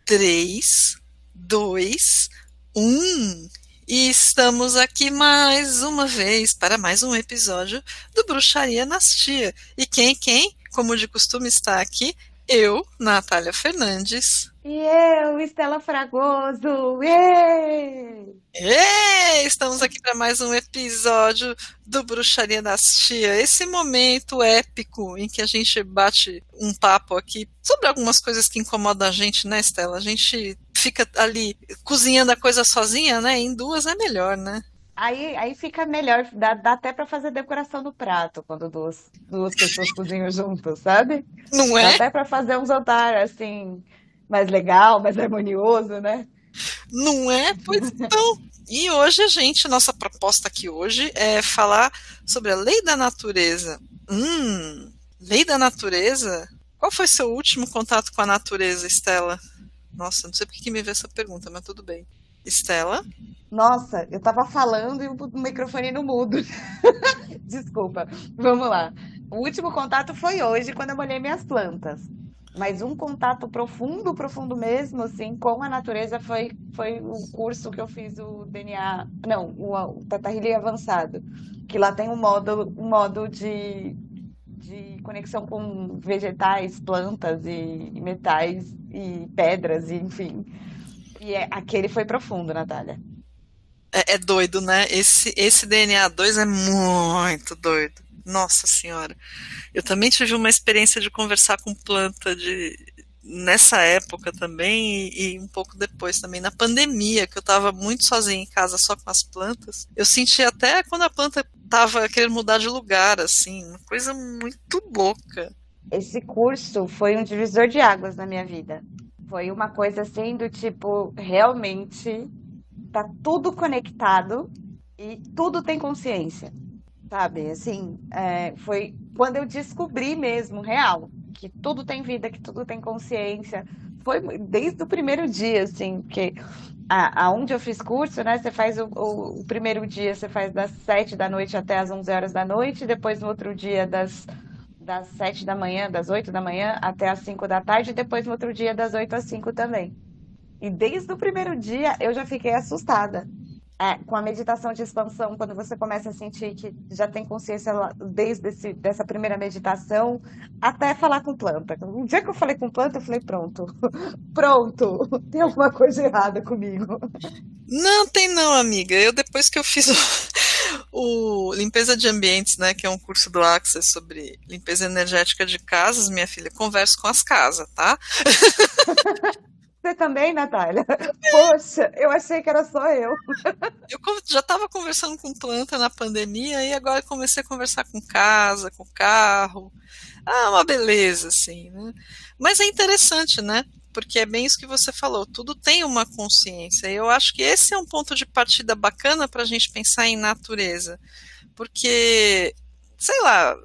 3, 2, 1. E estamos aqui mais uma vez para mais um episódio do Bruxaria nas Tia. E quem, como de costume, está aqui? Eu, Natália Fernandes. E eu, Estela Fragoso! Êêê! Estamos aqui para mais um episódio do Bruxaria das Tia, esse momento épico em que a gente bate um papo aqui sobre algumas coisas que incomodam a gente, né, Estela? A gente fica ali cozinhando a coisa sozinha, né? Em duas é melhor, né? Aí fica melhor, dá até pra fazer decoração do prato quando duas pessoas cozinham juntas, sabe? Não Dá é? até pra fazer um jantar assim, mais legal, mais harmonioso, né? Não é? Pois então. E hoje nossa proposta aqui hoje é falar sobre a lei da natureza. Lei da natureza? Qual foi seu último contato com a natureza, Estela? Nossa, não sei por que me veio essa pergunta, mas tudo bem. Estela? Nossa, eu tava falando e o microfone no mudo. Desculpa, vamos lá. O último contato foi hoje, quando eu molhei minhas plantas. Mas um contato profundo, profundo mesmo, assim, com a natureza foi o curso que eu fiz o DNA, não, o Teta Healing Avançado, que lá tem um modo de conexão com vegetais, plantas e metais e pedras, e enfim. Aquele foi profundo, Natália. É doido, né? Esse DNA 2 é muito doido. Nossa Senhora. Eu também tive uma experiência de conversar com planta nessa época também e um pouco depois também, na pandemia, que eu estava muito sozinha em casa só com as plantas. Eu senti até quando a planta estava querendo mudar de lugar, assim, uma coisa muito louca. Esse curso foi um divisor de águas na minha vida. Foi uma coisa assim do tipo, realmente tá tudo conectado e tudo tem consciência, sabe? Assim, foi quando eu descobri mesmo, real, que tudo tem vida, que tudo tem consciência. Foi desde o primeiro dia, assim, porque aonde eu fiz curso, né? Você faz o primeiro dia, você faz das 7 da noite até as 11 horas da noite, e depois no outro dia das 7 da manhã, das 8 da manhã até as 5 da tarde, e depois no outro dia das 8 às 5 também. E desde o primeiro dia eu já fiquei assustada. Com a meditação de expansão, quando você começa a sentir que já tem consciência desde dessa primeira meditação, até falar com planta. Um dia que eu falei com planta, eu falei, pronto, pronto, tem alguma coisa errada comigo. Não tem não, amiga. Eu depois que eu fiz o limpeza de ambientes, né, que é um curso do Access sobre limpeza energética de casas, minha filha, converso com as casas, tá? Você também, Natália? Poxa, eu achei que era só eu. Eu já estava conversando com planta na pandemia e agora comecei a conversar com casa, com carro. Ah, uma beleza, assim, né? Mas é interessante, né? Porque é bem isso que você falou, tudo tem uma consciência. E eu acho que esse é um ponto de partida bacana para a gente pensar em natureza. Porque, sei lá,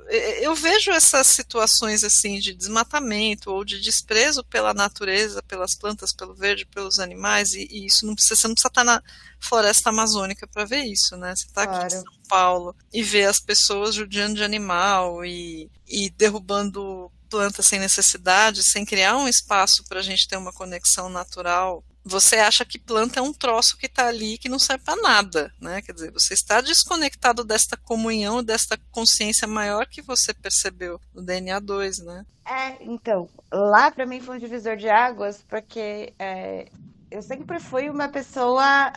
eu vejo essas situações assim de desmatamento ou de desprezo pela natureza, pelas plantas, pelo verde, pelos animais, e isso não precisa, você não precisa estar na floresta amazônica para ver isso, né? Você está aqui em Claro. São Paulo e vê as pessoas judiando de animal e derrubando plantas sem necessidade, sem criar um espaço para a gente ter uma conexão natural. Você acha que planta é um troço que está ali que não serve para nada, né? Quer dizer, você está desconectado desta comunhão, desta consciência maior que você percebeu no DNA 2, né? Então, lá para mim foi um divisor de águas, porque eu sempre fui uma pessoa,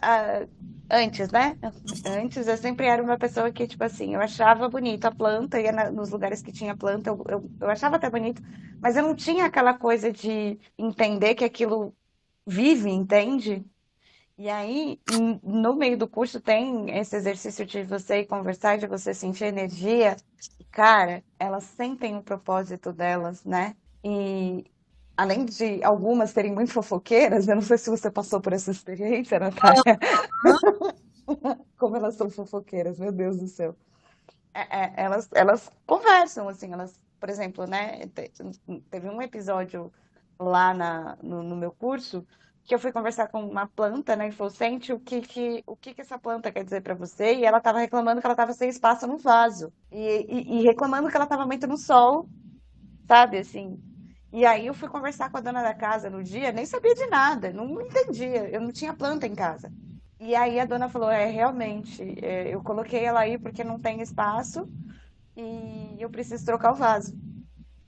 antes, né? Antes eu sempre era uma pessoa que, tipo assim, eu achava bonito a planta, ia nos lugares que tinha planta, eu achava até bonito, mas eu não tinha aquela coisa de entender que aquilo vive, entende? E aí, no meio do curso, tem esse exercício de você ir conversar, de você sentir energia. E, cara, elas sentem o propósito delas, né? E além de algumas serem muito fofoqueiras, eu não sei se você passou por essa experiência, Natália, como elas são fofoqueiras, meu Deus do céu. Elas conversam, assim, elas, por exemplo, né? Teve um episódio lá no meu curso que eu fui conversar com uma planta, né? E falou, sente o que que essa planta quer dizer para você? E ela estava reclamando que ela estava sem espaço no vaso. E reclamando que ela estava muito no sol, sabe? Assim. E aí eu fui conversar com a dona da casa no dia, nem sabia de nada, não entendia, eu não tinha planta em casa. E aí a dona falou, realmente, eu coloquei ela aí porque não tem espaço e eu preciso trocar o vaso.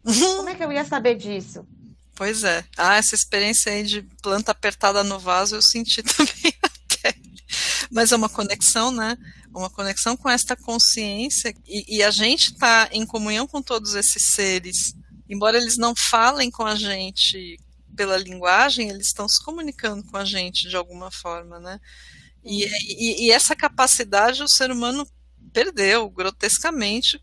Como é que eu ia saber disso? Pois é. Ah, essa experiência aí de planta apertada no vaso eu senti também na pele. Mas é uma conexão, né? Uma conexão com esta consciência. E a gente está em comunhão com todos esses seres. Embora eles não falem com a gente pela linguagem, eles estão se comunicando com a gente de alguma forma, né? Sim. E essa capacidade o ser humano perdeu grotescamente,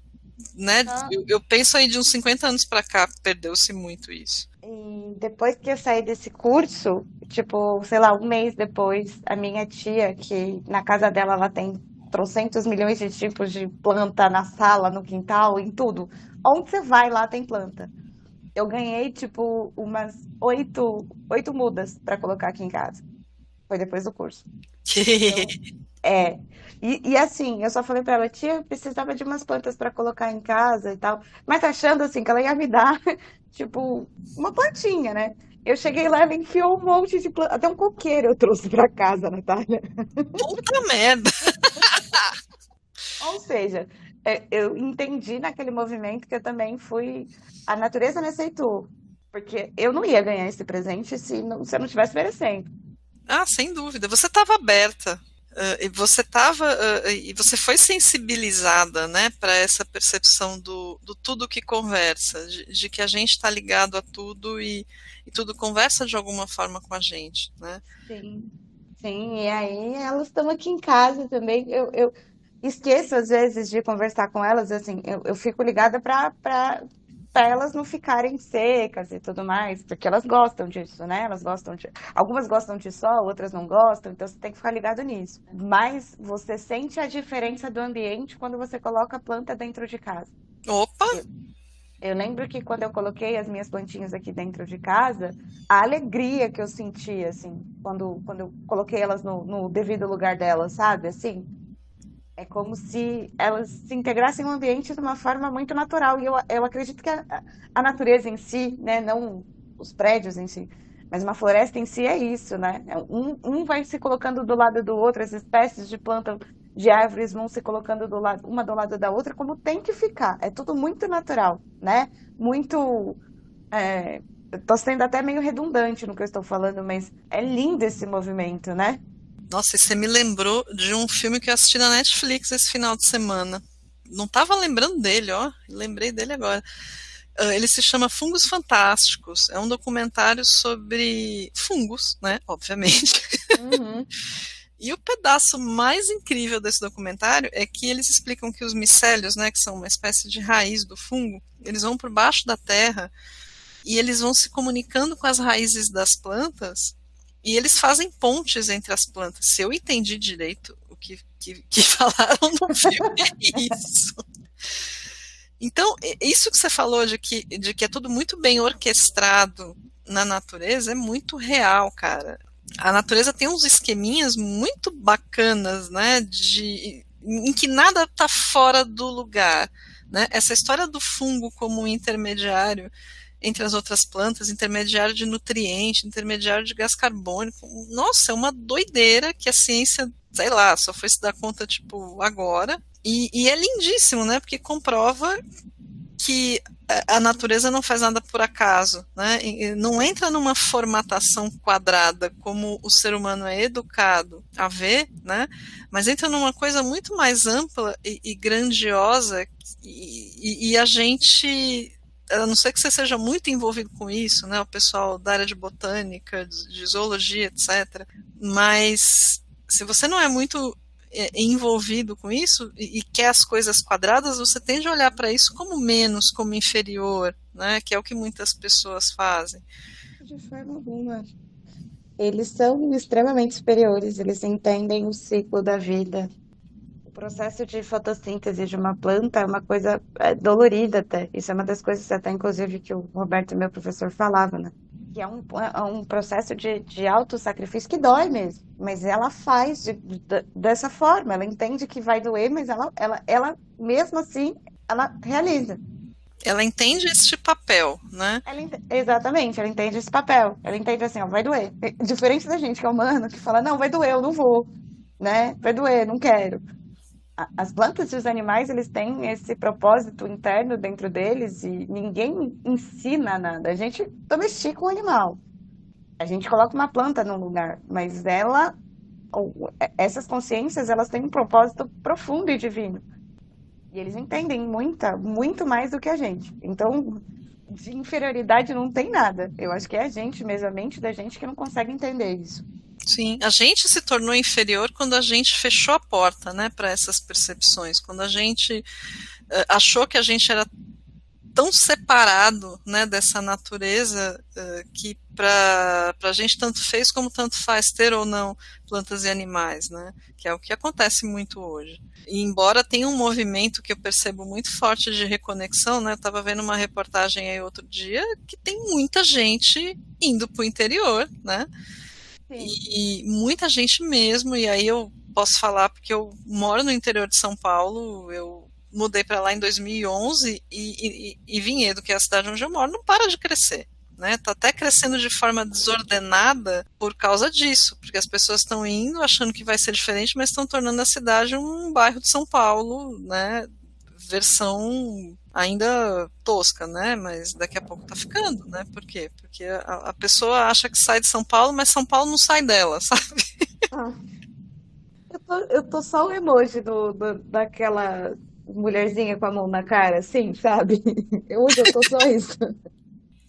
né? Aham. Eu penso aí de uns 50 anos para cá, perdeu-se muito isso. E depois que eu saí desse curso, tipo, sei lá, um mês depois, a minha tia, que na casa dela ela tem trocentos milhões de tipos de planta na sala, no quintal, em tudo. Onde você vai, lá tem planta. Eu ganhei, tipo, umas oito mudas para colocar aqui em casa. Foi depois do curso. Então, é. E assim, eu só falei pra ela, tia, eu precisava de umas plantas para colocar em casa e tal. Mas achando assim que ela ia me dar, tipo, uma plantinha, né? Eu cheguei lá, ela enfiou um monte de planta. Até um coqueiro eu trouxe pra casa, Natália. Puta merda! Ou seja, eu entendi naquele movimento que eu também fui. A natureza me aceitou. Porque eu não ia ganhar esse presente se eu não estivesse merecendo. Ah, sem dúvida. Você estava aberta. E você foi sensibilizada, né, para essa percepção do tudo que conversa, de que a gente está ligado a tudo e tudo conversa de alguma forma com a gente, né? Sim, sim, e aí elas estão aqui em casa também. Eu esqueço às vezes de conversar com elas, assim, eu fico ligada para elas não ficarem secas e tudo mais, porque elas gostam disso, né? Elas gostam de. Algumas gostam de sol, outras não gostam, então você tem que ficar ligado nisso. Mas você sente a diferença do ambiente quando você coloca a planta dentro de casa. Opa! Eu lembro que quando eu coloquei as minhas plantinhas aqui dentro de casa, a alegria que eu senti, assim, quando eu coloquei elas no devido lugar delas, sabe? Assim, é como se elas se integrassem no ambiente de uma forma muito natural. E eu acredito que a natureza em si, né, não os prédios em si, mas uma floresta em si é isso, né? Um vai se colocando do lado do outro, as espécies de planta, de árvores vão se colocando do lado, uma do lado da outra, como tem que ficar. É tudo muito natural, né? Muito. Eu tô sendo até meio redundante no que eu estou falando, mas é lindo esse movimento, né? Nossa, e você me lembrou de um filme que eu assisti na Netflix esse final de semana. Não estava lembrando dele, ó. Lembrei dele agora. Ele se chama Fungos Fantásticos. É um documentário sobre fungos, né? Obviamente. Uhum. E o pedaço mais incrível desse documentário é que eles explicam que os micélios, né, que são uma espécie de raiz do fungo, eles vão por baixo da terra e eles vão se comunicando com as raízes das plantas e eles fazem pontes entre as plantas. Se eu entendi direito o que falaram no filme, é isso. Então, isso que você falou de que é tudo muito bem orquestrado na natureza é muito real, cara. A natureza tem uns esqueminhas muito bacanas, né, em que nada está fora do lugar, né? Essa história do fungo como um intermediário entre as outras plantas, intermediário de nutriente, intermediário de gás carbônico, nossa, é uma doideira que a ciência, sei lá, só foi se dar conta, tipo, agora. E é lindíssimo, né, porque comprova que a natureza não faz nada por acaso, né? Não entra numa formatação quadrada como o ser humano é educado a ver, né? Mas entra numa coisa muito mais ampla e grandiosa e a gente, a não ser que você seja muito envolvido com isso, né? O pessoal da área de botânica, de zoologia, etc. Mas se você não é muito envolvido com isso e quer as coisas quadradas, você tende a olhar para isso como menos, como inferior, né? Que é o que muitas pessoas fazem. De forma alguma. Eles são extremamente superiores, eles entendem o ciclo da vida. O processo de fotossíntese de uma planta é uma coisa dolorida até. Isso é uma das coisas até, inclusive, que o Roberto, meu professor, falava, né? Que é um processo de autossacrifício que dói mesmo. Mas ela faz dessa forma. Ela entende que vai doer, mas ela mesmo assim, ela realiza. Ela entende este papel, né? Exatamente, ela entende esse papel. Ela entende assim, ó, vai doer. Diferente da gente que é humano, que fala, não, vai doer, eu não vou, né? Vai doer, não quero. As plantas e os animais, eles têm esse propósito interno dentro deles e ninguém ensina nada. A gente domestica um animal. A gente coloca uma planta num lugar, mas essas consciências, elas têm um propósito profundo e divino. E eles entendem muito mais do que a gente. Então, de inferioridade não tem nada. Eu acho que é a gente mesmo, a mente da gente que não consegue entender isso. Sim, a gente se tornou inferior quando a gente fechou a porta, né, para essas percepções, quando a gente achou que a gente era tão separado, né, dessa natureza que para a gente tanto fez como tanto faz ter ou não plantas e animais, né, que é o que acontece muito hoje. E embora tenha um movimento que eu percebo muito forte de reconexão, né, eu estava vendo uma reportagem aí outro dia que tem muita gente indo para o interior, né, Sim. e muita gente mesmo, e aí eu posso falar porque eu moro no interior de São Paulo, eu mudei para lá em 2011 e Vinhedo, que é a cidade onde eu moro, não para de crescer. Né, tá até crescendo de forma desordenada por causa disso, porque as pessoas estão indo achando que vai ser diferente, mas estão tornando a cidade um bairro de São Paulo, né, versão ainda tosca, né, mas daqui a pouco tá ficando, né, por quê? Porque a pessoa acha que sai de São Paulo, mas São Paulo não sai dela, sabe? Ah, eu tô só o emoji daquela mulherzinha com a mão na cara, assim, sabe? Hoje eu tô só isso.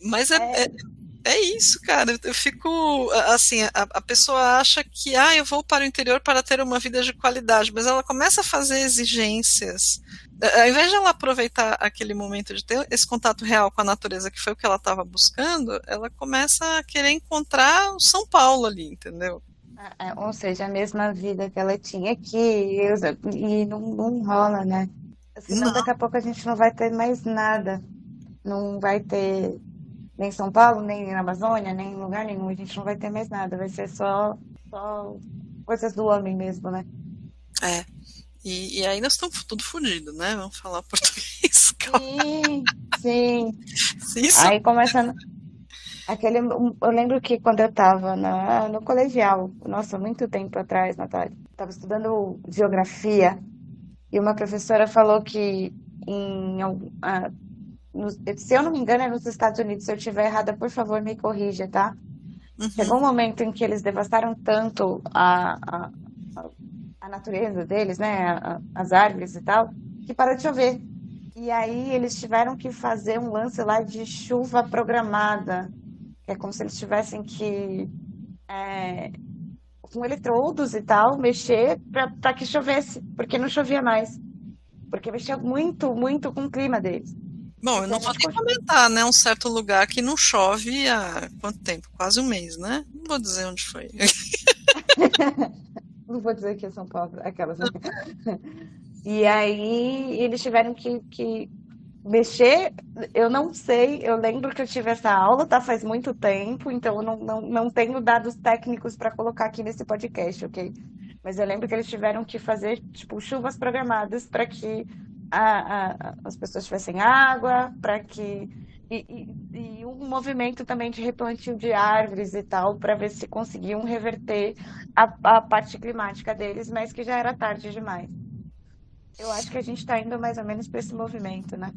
Mas É, é isso, cara. Eu fico assim, a pessoa acha que eu vou para o interior para ter uma vida de qualidade, mas ela começa a fazer exigências. Ao invés de ela aproveitar aquele momento de ter esse contato real com a natureza, que foi o que ela estava buscando, ela começa a querer encontrar o São Paulo ali, entendeu? ou seja, a mesma vida que ela tinha aqui, e não rola, né? Senão Não, daqui a pouco a gente não vai ter mais nada. Não vai ter nem São Paulo, nem na Amazônia, nem em lugar nenhum. A gente não vai ter mais nada. Vai ser só coisas do homem mesmo, né? é. E aí nós estamos tudo fodido, né? Vamos falar português, claro. Sim, sim. Isso. Aí começa eu lembro que quando eu estava no colegial, nossa, muito tempo atrás, Natália, estava estudando geografia e uma professora falou que se eu não me engano é nos Estados Unidos, se eu estiver errada, por favor, me corrija, tá? Chegou um Uhum. momento em que eles devastaram tanto a natureza deles, né, as árvores e tal, que parou de chover. E aí eles tiveram que fazer um lance lá de chuva programada, que é como se eles tivessem que, com eletrodos e tal, mexer para que chovesse, porque não chovia mais, porque mexia muito, muito com o clima deles. Bom, E eu se a não vou gente nem comentar, né? Um certo lugar que não chove há quanto tempo? Quase um mês, né? Não vou dizer onde foi. não vou dizer que é São Paulo, aquelas, né? E aí eles tiveram que mexer, eu não sei, eu lembro que eu tive essa aula, tá? Faz muito tempo, então eu não tenho dados técnicos para colocar aqui nesse podcast, ok? Mas eu lembro que eles tiveram que fazer, tipo, chuvas programadas para que as pessoas tivessem água, para que. E um movimento também de replantio de árvores e tal, para ver se conseguiam reverter a parte climática deles, mas que já era tarde demais. Eu acho que a gente está indo mais ou menos para esse movimento, né?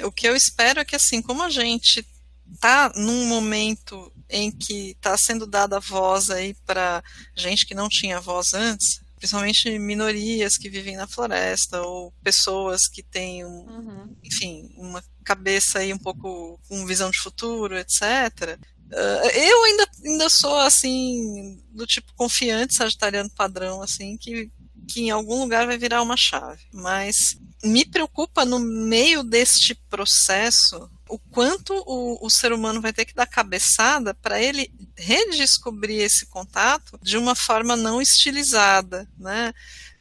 O que eu espero é que, assim, como a gente está num momento em que está sendo dada voz aí para gente que não tinha voz antes, principalmente minorias que vivem na floresta ou pessoas que têm, Uhum. enfim, uma cabeça aí um pouco com visão de futuro, etc. Eu ainda sou assim do tipo confiante, sagitariano padrão, assim que em algum lugar vai virar uma chave, mas me preocupa no meio deste processo o quanto o ser humano vai ter que dar cabeçada para ele redescobrir esse contato de uma forma não estilizada, né?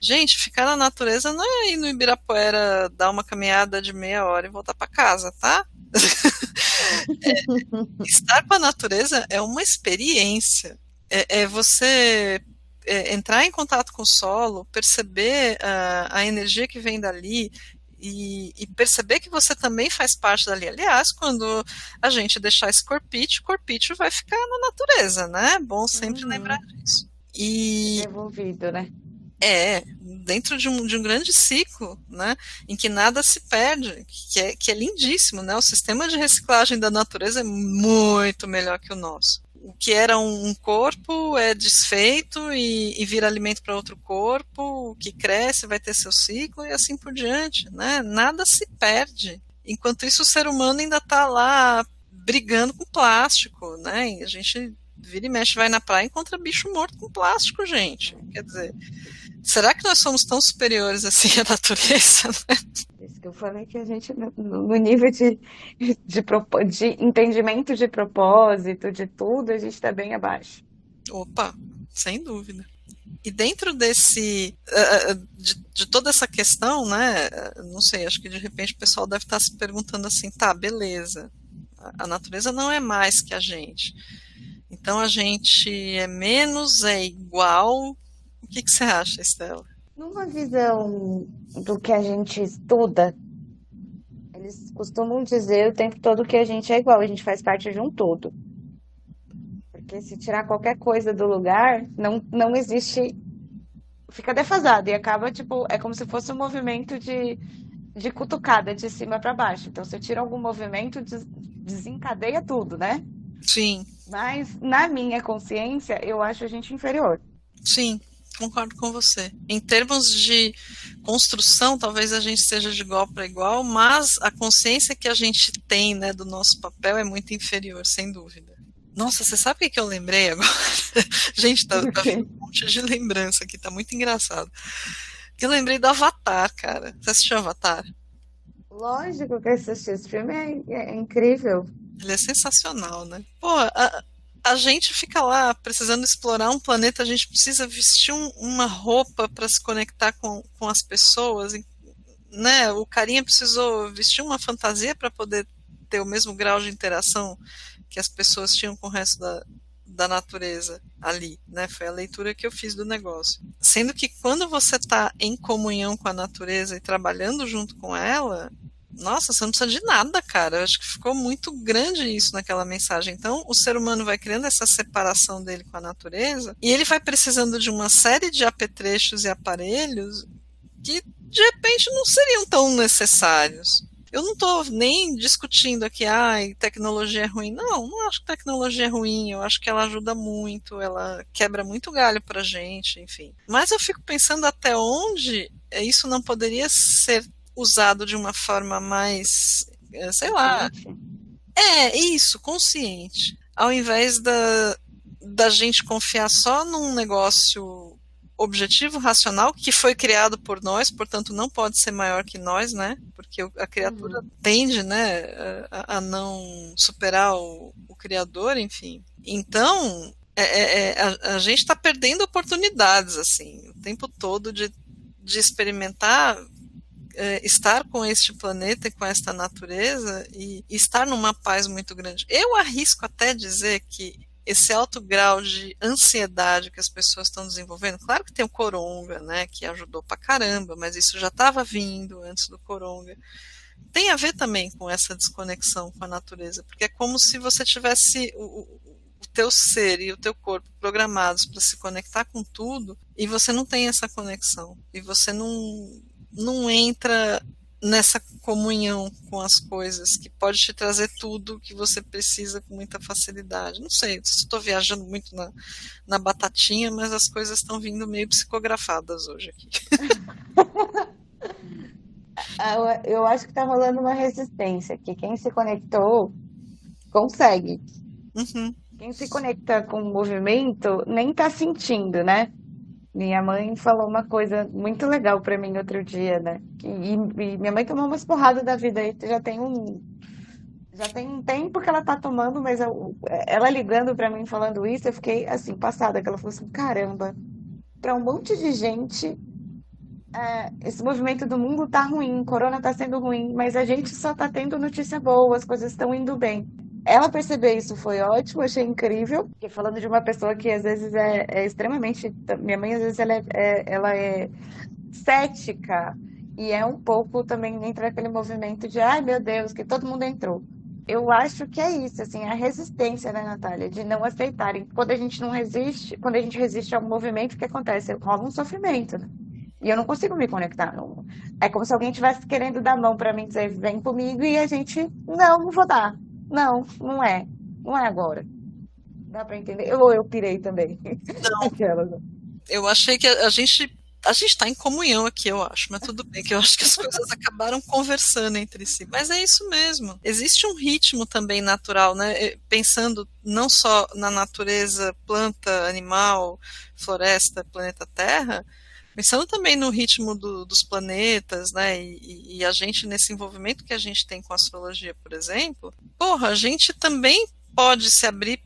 Gente, ficar na natureza não é ir no Ibirapuera dar uma caminhada de meia hora e voltar para casa, tá? Estar com a natureza é uma experiência. É você entrar em contato com o solo, perceber a energia que vem dali e perceber que você também faz parte dali. Aliás, quando a gente deixar esse corpício, o corpício vai ficar na natureza, né? É bom sempre lembrar Uhum. disso. E Devolvido, né? é, dentro de um grande ciclo, né, em que nada se perde, que é lindíssimo, né? O sistema de reciclagem da natureza é muito melhor que o nosso. O que era um corpo é desfeito e vira alimento para outro corpo, o que cresce vai ter seu ciclo e assim por diante, né? Nada se perde. Enquanto isso, o ser humano ainda está lá brigando com plástico, né? E a gente vira e mexe, vai na praia e encontra bicho morto com plástico, gente. Quer dizer, será que nós somos tão superiores assim à natureza? Por isso que eu falei que a gente, no nível de entendimento de propósito, de tudo, a gente está bem abaixo. Opa, sem dúvida. E dentro de toda essa questão, né, não sei, acho que de repente o pessoal deve estar se perguntando assim, tá, beleza, a natureza não é mais que a gente, então a gente é menos, é igual, o que você acha, Estela? Numa visão do que a gente estuda, eles costumam dizer o tempo todo que a gente é igual, a gente faz parte de um todo. Porque se tirar qualquer coisa do lugar, não existe, fica defasado e acaba, tipo, é como se fosse um movimento de cutucada de cima para baixo. Então, se eu tiro algum movimento, desencadeia tudo, né? Sim, Mas na minha consciência, eu acho a gente inferior. sim, concordo com você. Em termos de construção, talvez a gente seja de igual para igual, mas a consciência que a gente tem, né, do nosso papel é muito inferior, sem dúvida. Nossa, você sabe o que eu lembrei agora? Gente, tá Ok. vindo um monte de lembrança aqui, tá muito engraçado. Que eu lembrei do Avatar, cara. Você assistiu Avatar? Lógico que esse filme é incrível. Ele é sensacional, né? Pô, a gente fica lá precisando explorar um planeta, a gente precisa vestir uma roupa para se conectar com as pessoas, né? O carinha precisou vestir uma fantasia para poder ter o mesmo grau de interação que as pessoas tinham com o resto da natureza ali, né? Foi a leitura que eu fiz do negócio. Sendo que quando você está em comunhão com a natureza e trabalhando junto com ela, nossa, você não precisa de nada, cara. Eu acho que ficou muito grande isso naquela mensagem. Então, o ser humano vai criando essa separação dele com a natureza e ele vai precisando de uma série de apetrechos e aparelhos que de repente não seriam tão necessários. Eu não estou nem discutindo aqui, tecnologia é ruim. Não, não acho que tecnologia é ruim. Eu acho que ela ajuda muito, ela quebra muito galho pra gente, enfim. Mas eu fico pensando até onde isso não poderia ser usado de uma forma mais, sei lá, Consciente. isso, consciente. Ao invés da gente confiar só num negócio objetivo, racional, que foi criado por nós, portanto não pode ser maior que nós, né? Porque a criatura Uhum. tende, né, a não superar o criador, enfim. Então, a gente está perdendo oportunidades, assim, o tempo todo de experimentar estar com este planeta e com esta natureza e estar numa paz muito grande. Eu arrisco até dizer que esse alto grau de ansiedade que as pessoas estão desenvolvendo, claro que tem o coronga, né, que ajudou pra caramba, mas isso já estava vindo antes do coronga. Tem a ver também com essa desconexão com a natureza, porque é como se você tivesse o teu ser e o teu corpo programados para se conectar com tudo e você não tem essa conexão e você não entra nessa comunhão com as coisas que pode te trazer tudo que você precisa com muita facilidade. Não sei se estou viajando muito na batatinha, mas as coisas estão vindo meio psicografadas hoje aqui. Eu acho que tá rolando uma resistência, que quem se conectou consegue. Uhum, Quem se conecta com o movimento nem tá sentindo, né? Minha mãe falou uma coisa muito legal pra mim outro dia, né? E minha mãe tomou umas porradas da vida aí, já tem um tempo que ela tá tomando, mas ela ligando pra mim falando isso, eu fiquei assim, passada, que ela falou assim, caramba, pra um monte de gente, esse movimento do mundo tá ruim, corona tá sendo ruim, mas a gente só tá tendo notícia boa, as coisas estão indo bem. Ela perceber isso foi ótimo, achei incrível, porque falando de uma pessoa que às vezes é extremamente, minha mãe às vezes ela é cética E é um pouco também entra aquele movimento de, ai meu Deus, que todo mundo entrou. Eu acho que é isso, assim, a resistência, né, Natália, de não aceitarem. Quando a gente não resiste, quando a gente resiste ao movimento, o que acontece? Rola um sofrimento, né? E eu não consigo me conectar. É como se alguém estivesse querendo dar mão para mim, dizer, vem comigo, e a gente, não vou dar. Não, não é. Não é agora. Dá para entender? Ou eu pirei também. Aquela, né? Eu achei que a gente está em comunhão aqui, eu acho, mas tudo bem, que eu acho que as coisas acabaram conversando entre si. Mas é isso mesmo. Existe um ritmo também natural, né? Pensando não só na natureza, planta, animal, floresta, planeta Terra, pensando também no ritmo dos planetas, né? E a gente, nesse envolvimento que a gente tem com a astrologia, por exemplo, porra, a gente também pode se abrir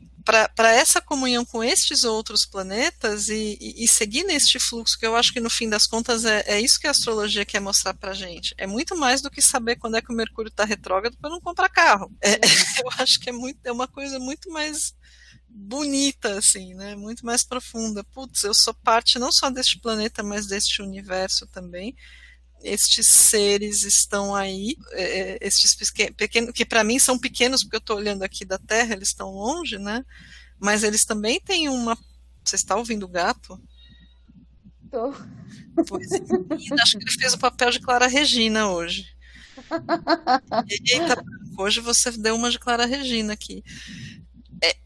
para essa comunhão com estes outros planetas e seguir neste fluxo, que eu acho que no fim das contas é isso que a astrologia quer mostrar para a gente. É muito mais do que saber quando é que o Mercúrio está retrógrado para não comprar carro. Eu acho que é uma coisa muito mais bonita, assim, né? Muito mais profunda. Putz, eu sou parte não só deste planeta, mas deste universo também. Estes seres estão aí, estes pequenos, que para mim são pequenos, porque eu estou olhando aqui da Terra, eles estão longe, né? Mas eles também têm uma. Você está ouvindo o gato? Tô. Pois é, acho que ele fez o papel de Clara Regina hoje. Eita, hoje você deu uma de Clara Regina aqui.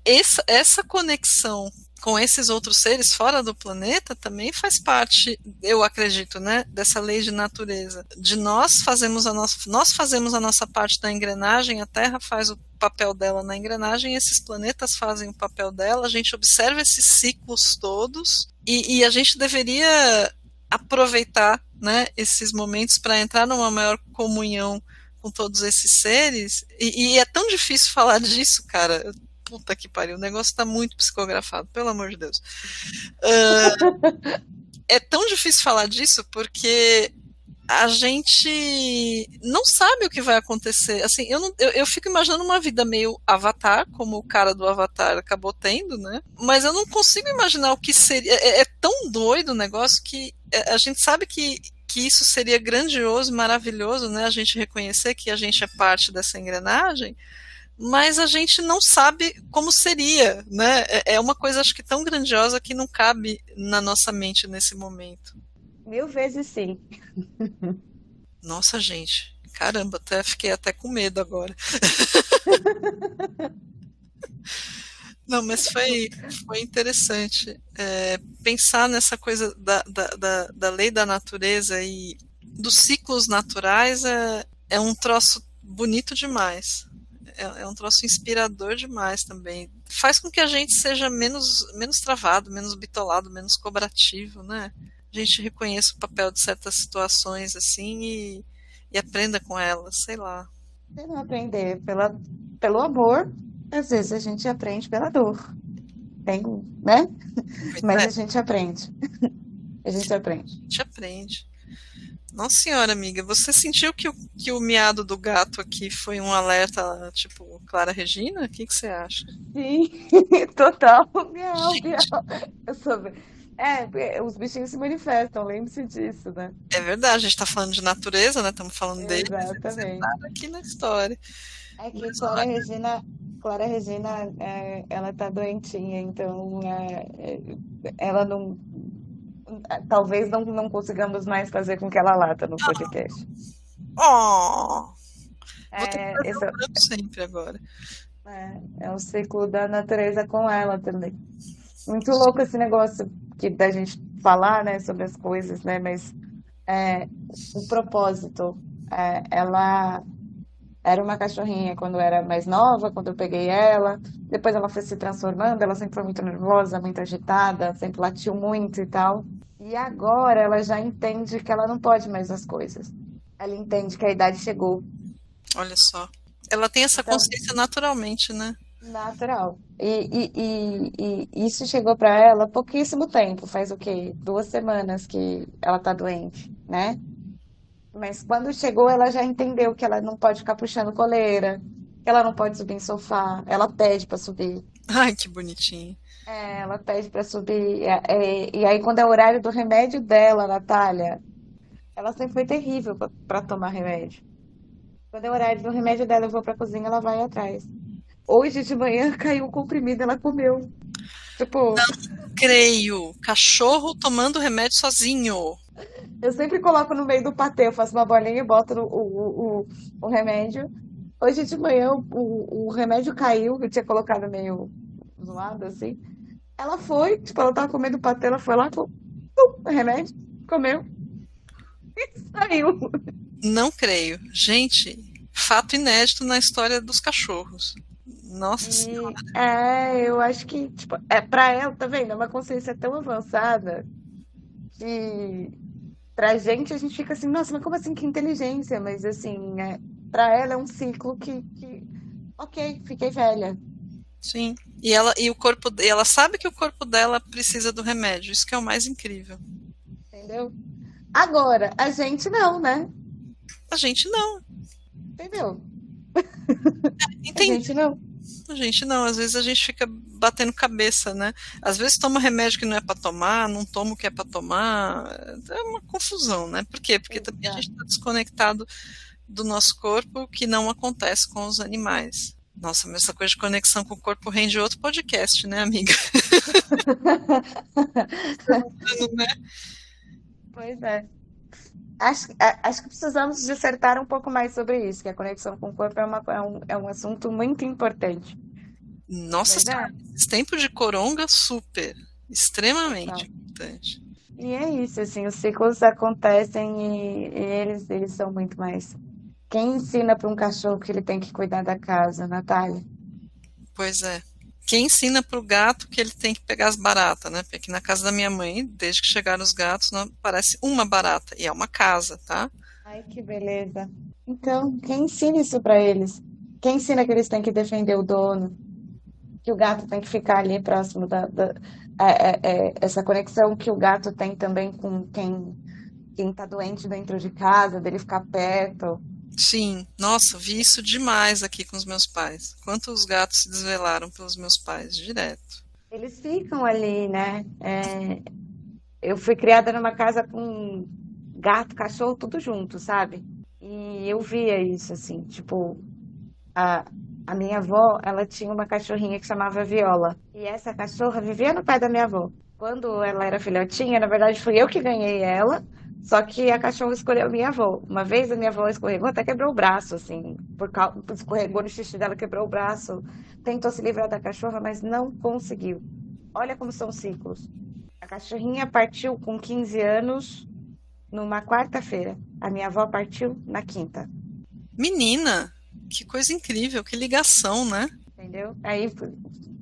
Essa conexão com esses outros seres fora do planeta também faz parte, eu acredito, né, dessa lei de natureza. De nós fazemos a nossa parte da engrenagem, a Terra faz o papel dela na engrenagem, esses planetas fazem o papel dela, a gente observa esses ciclos todos e a gente deveria aproveitar, né, esses momentos para entrar numa maior comunhão com todos esses seres, e é tão difícil falar disso, cara. Puta que pariu, o negócio tá muito psicografado, pelo amor de Deus. É tão difícil falar disso porque a gente não sabe o que vai acontecer. Assim, eu fico imaginando uma vida meio Avatar, como o cara do Avatar acabou tendo, né? Mas eu não consigo imaginar o que seria. É tão doido o negócio que a gente sabe que isso seria grandioso, maravilhoso, né? A gente reconhecer que a gente é parte dessa engrenagem, mas a gente não sabe como seria, né? É uma coisa, acho que tão grandiosa que não cabe na nossa mente nesse momento. 1000 vezes sim. Nossa, gente, caramba, fiquei até com medo agora. Não, mas foi interessante pensar nessa coisa da lei da natureza e dos ciclos naturais é um troço bonito demais. É um troço inspirador demais também. Faz com que a gente seja menos travado, menos bitolado, menos cobrativo, né? A gente reconheça o papel de certas situações assim e aprenda com elas, sei lá. Se não aprender pelo amor, às vezes a gente aprende pela dor. Tem, né? Pois Mas é, a gente aprende. A gente aprende. a gente aprende. Nossa senhora, amiga, você sentiu que o miado do gato aqui foi um alerta, tipo, Clara Regina? O que você acha? Sim, total. Miau, Gente, miau. Eu sou... os bichinhos se manifestam, lembre-se disso, né? é verdade, a gente tá falando de natureza, né? Estamos falando deles, eles Exatamente. entraram aqui na história. É que Mas olha, Clara Regina, ela tá doentinha, então ela não, talvez não consigamos mais fazer com que ela lata no podcast. oh, vou ter que É, fazer esse um pranto sempre agora. é o ciclo da natureza com ela também. Muito louco esse negócio que da gente falar, né, sobre as coisas, né? Mas é, o propósito, ela era uma cachorrinha quando era mais nova, quando eu peguei ela. Depois ela foi se transformando, ela sempre foi muito nervosa, muito agitada, sempre latiu muito e tal. E agora ela já entende que ela não pode mais as coisas. Ela entende que a idade chegou. Olha só. Ela tem essa Então, consciência naturalmente, né? natural. E isso chegou para ela há pouquíssimo tempo. Faz o quê? 2 semanas que ela tá doente, né? Mas quando chegou, ela já entendeu que ela não pode ficar puxando coleira, que ela não pode subir em sofá. Ela pede para subir. Ai, que bonitinho. Ela pede para subir. E aí, quando é o horário do remédio dela, Natália, Ela sempre foi terrível pra tomar remédio. Quando é o horário do remédio dela, eu vou pra cozinha, ela vai atrás. Hoje de manhã caiu o comprimido, ela comeu. Tipo, Creio. Cachorro tomando remédio sozinho. eu sempre coloco no meio do patê, eu faço uma bolinha e boto o remédio. Hoje de manhã o remédio caiu, eu tinha colocado meio zoado assim. Ela foi, tipo, ela tava comendo patê, ela foi lá, o remédio, comeu e saiu. Não creio. Gente, fato inédito na história dos cachorros. Nossa E Senhora. eu acho que, tipo, pra ela, tá vendo? É uma consciência tão avançada que pra gente a gente fica assim, nossa, mas como assim que inteligência? Mas assim, pra ela é um ciclo ok, fiquei velha, Sim. E o corpo, ela sabe que o corpo dela precisa do remédio. Isso que é o mais incrível. entendeu? Agora, a gente não, né? A gente não. Entendeu? A Entende? gente não. A gente não. Às vezes a gente fica batendo cabeça, né? Às vezes toma remédio que não é para tomar, não toma o que é para tomar. É uma confusão, né? Por quê? Porque também a Exato. gente está desconectado do nosso corpo, que não acontece com os animais. Nossa, mas essa coisa de conexão com o corpo rende outro podcast, né, amiga? Né? Pois é. Acho que precisamos dissertar um pouco mais sobre isso, que a conexão com o corpo é um assunto muito importante. Nossa Mas senhora, esse tempo de coronga, super, extremamente total. importante. E é isso, assim, os ciclos acontecem e eles são muito mais. Quem ensina para um cachorro que ele tem que cuidar da casa, Natália? Pois é. Quem ensina para o gato que ele tem que pegar as baratas, né? Porque aqui na casa da minha mãe, desde que chegaram os gatos, não aparece uma barata. E é uma casa, tá? Ai, que beleza. Então, quem ensina isso para eles? Quem ensina que eles têm que defender o dono? Que o gato tem que ficar ali próximo essa conexão que o gato tem também com quem está doente dentro de casa, dele ficar perto. Sim, nossa, vi isso demais aqui com os meus pais. Quantos gatos se desvelaram pelos meus pais, direto. Eles ficam ali, né? Eu fui criada numa casa com gato, cachorro, tudo junto, sabe? E eu via isso, assim, tipo, a, a minha avó, ela tinha uma cachorrinha que chamava Viola. E essa cachorra vivia no pé da minha avó. Quando ela era filhotinha, na verdade fui eu que ganhei ela, só que a cachorra escolheu a minha avó. Uma vez a minha avó escorregou, até quebrou o braço, assim, escorregou no xixi dela, quebrou o braço. Tentou se livrar da cachorra, mas não conseguiu. Olha como são ciclos. A cachorrinha partiu com 15 anos numa quarta-feira. A minha avó partiu na quinta. Menina, que coisa incrível, que ligação, né? Entendeu? Aí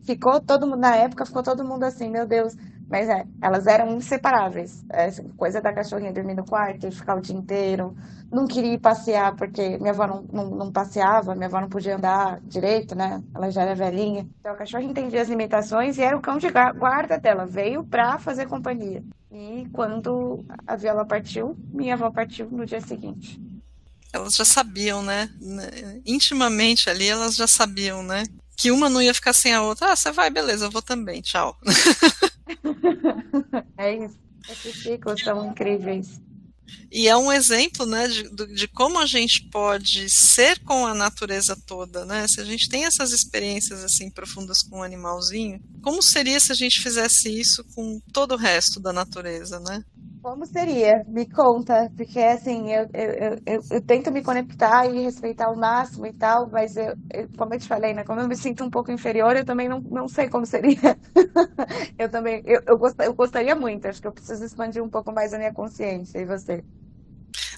ficou todo mundo, na época ficou todo mundo assim, meu Deus. Mas elas eram inseparáveis. Essa coisa da cachorrinha dormir no quarto e ficar o dia inteiro. Não queria ir passear porque minha avó não passeava, minha avó não podia andar direito, né? Ela já era velhinha. Então a cachorra entendia as limitações e era o cão de guarda dela. Veio pra fazer companhia. E quando a Viola partiu, minha avó partiu no dia seguinte. Elas já sabiam, né? Intimamente ali, elas já sabiam, né? Que uma não ia ficar sem a outra. Ah, você vai, beleza, eu vou também, tchau. É isso. Esses ciclos são incríveis. E é um exemplo, né, de como a gente pode ser com a natureza toda, né? Se a gente tem essas experiências assim profundas com um animalzinho, como seria se a gente fizesse isso com todo o resto da natureza, né? Como seria? Me conta, porque assim, eu tento me conectar e respeitar ao máximo e tal, mas como eu te falei, né? Como eu me sinto um pouco inferior, eu também não sei como seria. Eu também, eu gostaria muito, acho que eu preciso expandir um pouco mais a minha consciência, e você?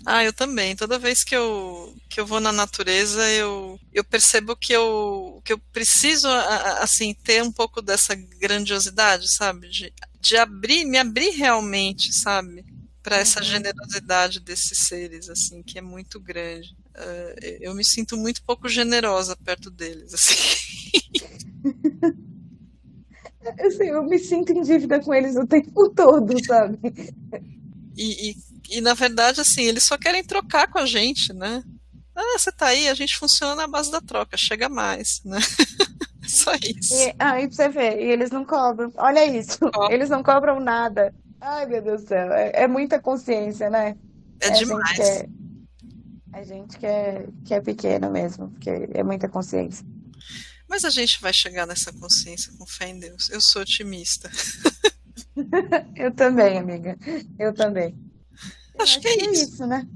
Ah, eu também. Toda vez que eu vou na natureza, eu percebo que eu preciso, assim, ter um pouco dessa grandiosidade, sabe? De abrir, me abrir realmente, sabe? Para essa Uhum. generosidade desses seres, assim, que é muito grande. Eu me sinto muito pouco generosa perto deles, assim. Assim, eu me sinto em dívida com eles o tempo todo, sabe? E, e, e, na verdade, assim, eles só querem trocar com a gente, né? Ah, você tá aí, a gente funciona na base da troca, chega mais, né? Só isso. E aí pra você ver, e eles não cobram. Olha isso, Ó, eles não cobram nada. Ai, meu Deus do céu, é muita consciência, né? É É demais. a gente que é pequeno mesmo, porque é muita consciência. Mas a gente vai chegar nessa consciência com fé em Deus. Eu sou otimista. Eu também, amiga. Eu também. Eu Acho que acho é que é isso. isso, né?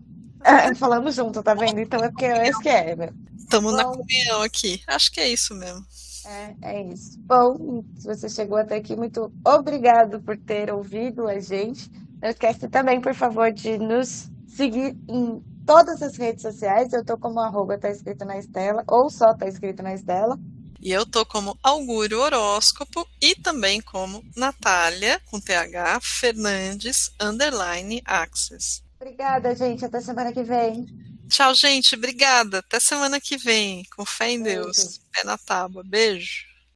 Ah, falamos junto, tá vendo? Então é porque eu acho que é, né? Estamos na Bom, comunhão aqui. Acho que é isso mesmo. é isso. Bom, se você chegou até aqui, muito obrigado por ter ouvido a gente. Não esquece também, por favor, de nos seguir em todas as redes sociais. Eu tô como arroba, tá escrito na Estela, ou só tá escrito na Estela. E eu tô como Augúrio Horóscopo e também como Natália, com TH, Fernandes, underline, Access. Obrigada, gente. Até semana que vem. Tchau, gente. Obrigada. Até semana que vem. Com fé em Beijo. Deus. Pé na tábua. Beijo.